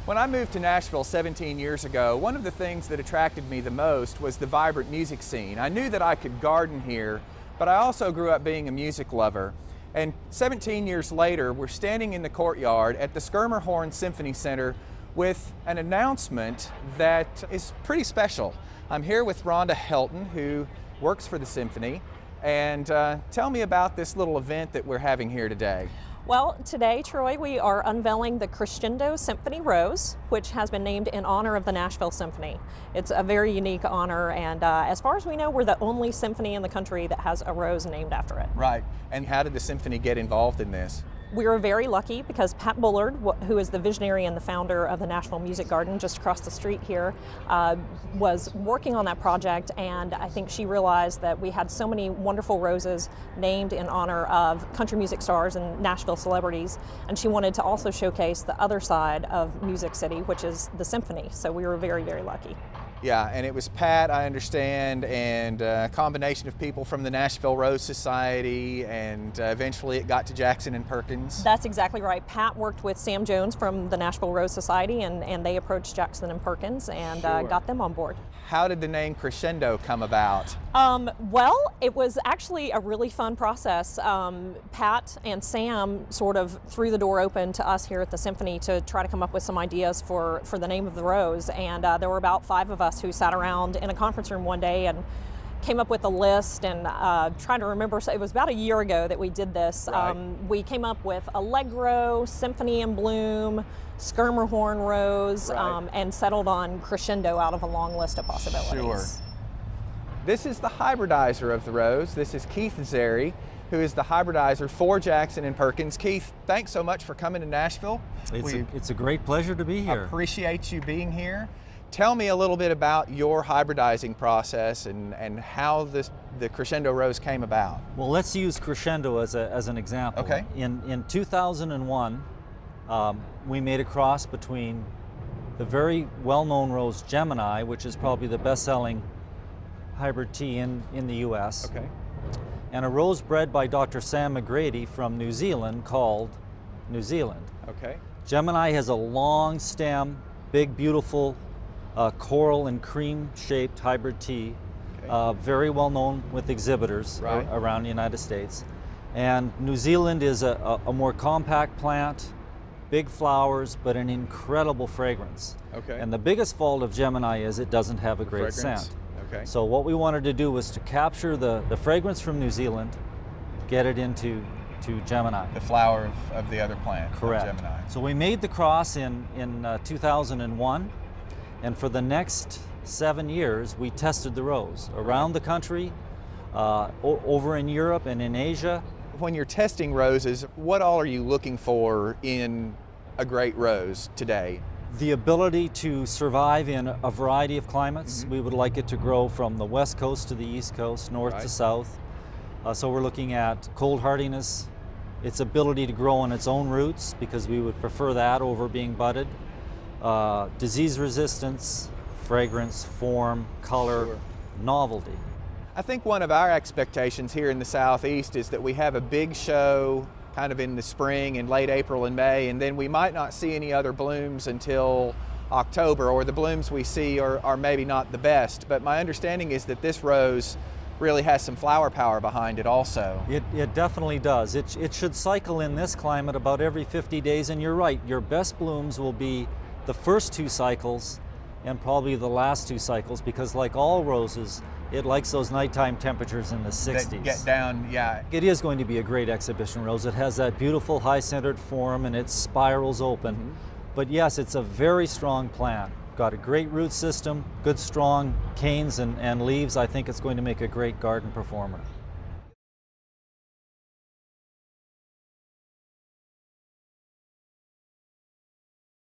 When I moved to Nashville 17 years ago, one of the things that attracted me the most was the vibrant music scene. I knew that I could garden here, but I also grew up being a music lover. And 17 years later, we're standing in the courtyard at the Schermerhorn Symphony Center with an announcement that is pretty special. I'm here with Rhonda Helton, who works for the Symphony, and tell me about this little event that we're having here today. Well, today, Troy, we are unveiling the Crescendo Symphony Rose, which has been named in honor of the Nashville Symphony. It's a very unique honor, and as far as we know, we're the only symphony in the country that has a rose named after it. Right. And how did the Symphony get involved in this? We were very lucky because Pat Bullard, who is the visionary and the founder of the Nashville Music Garden just across the street here, was working on that project, and I think she realized that we had so many wonderful roses named in honor of country music stars and Nashville celebrities, and she wanted to also showcase the other side of Music City, which is the Symphony. So we were very, very lucky. Yeah, and it was Pat, I understand, and a combination of people from the Nashville Rose Society, and eventually it got to Jackson and Perkins. That's exactly right. Pat worked with Sam Jones from the Nashville Rose Society, and they approached Jackson and Perkins and got them on board. How did the name Crescendo come about? Well, it was actually a really fun process. Pat and Sam sort of threw the door open to us here at the Symphony to try to come up with some ideas for the name of the rose, and there were about 5 of us who sat around in a conference room one day and came up with a list, and trying to remember, so it was about a year ago that we did this. Right. We came up with Allegro, Symphony in Bloom, Schermerhorn Rose, right. and settled on Crescendo out of a long list of possibilities. Sure. This is the hybridizer of the rose. This is Keith Zeri, who is the hybridizer for Jackson and Perkins. Keith, thanks so much for coming to Nashville. It's a great pleasure to be here. Appreciate you being here. Tell me a little bit about your hybridizing process and how the Crescendo Rose came about. Well, let's use Crescendo as an example. Okay. In 2001, we made a cross between the very well-known rose Gemini, which is probably the best-selling hybrid tea in the U.S., Okay. and a rose bred by Dr. Sam McGrady from New Zealand called New Zealand. Okay. Gemini has a long stem, big, beautiful, coral and cream-shaped hybrid tea, Okay. very well known with exhibitors Right. around the United States. And New Zealand is a more compact plant, big flowers, but an incredible fragrance. Okay. And the biggest fault of Gemini is it doesn't have a great Fragrance. scent. Okay. So what we wanted to do was to capture the fragrance from New Zealand, get it into Gemini. The flower of the other plant. of Correct. Gemini. So we made the cross in 2001, and for the next 7 years we tested the rose around the country, over in Europe and in Asia. When you're testing roses, what all are you looking for in a great rose today? The ability to survive in a variety of climates. Mm-hmm. We would like it to grow from the west coast to the east coast, north Right. to south. So we're looking at cold hardiness, its ability to grow on its own roots, because we would prefer that over being budded. Disease resistance, fragrance, form, color, Sure. novelty. I think one of our expectations here in the Southeast is that we have a big show kind of in the spring in late April and May, and then we might not see any other blooms until October, or the blooms we see are maybe not the best. But my understanding is that this rose really has some flower power behind it also. It definitely does. It should cycle in this climate about every 50 days, and you're right, your best blooms will be the first 2 cycles and probably the last 2 cycles, because like all roses, it likes those nighttime temperatures in the 60s. That get down, yeah. It is going to be a great exhibition rose. It has that beautiful high-centered form and it spirals open. Mm-hmm. But yes, it's a very strong plant. Got a great root system, good strong canes and leaves. I think it's going to make a great garden performer.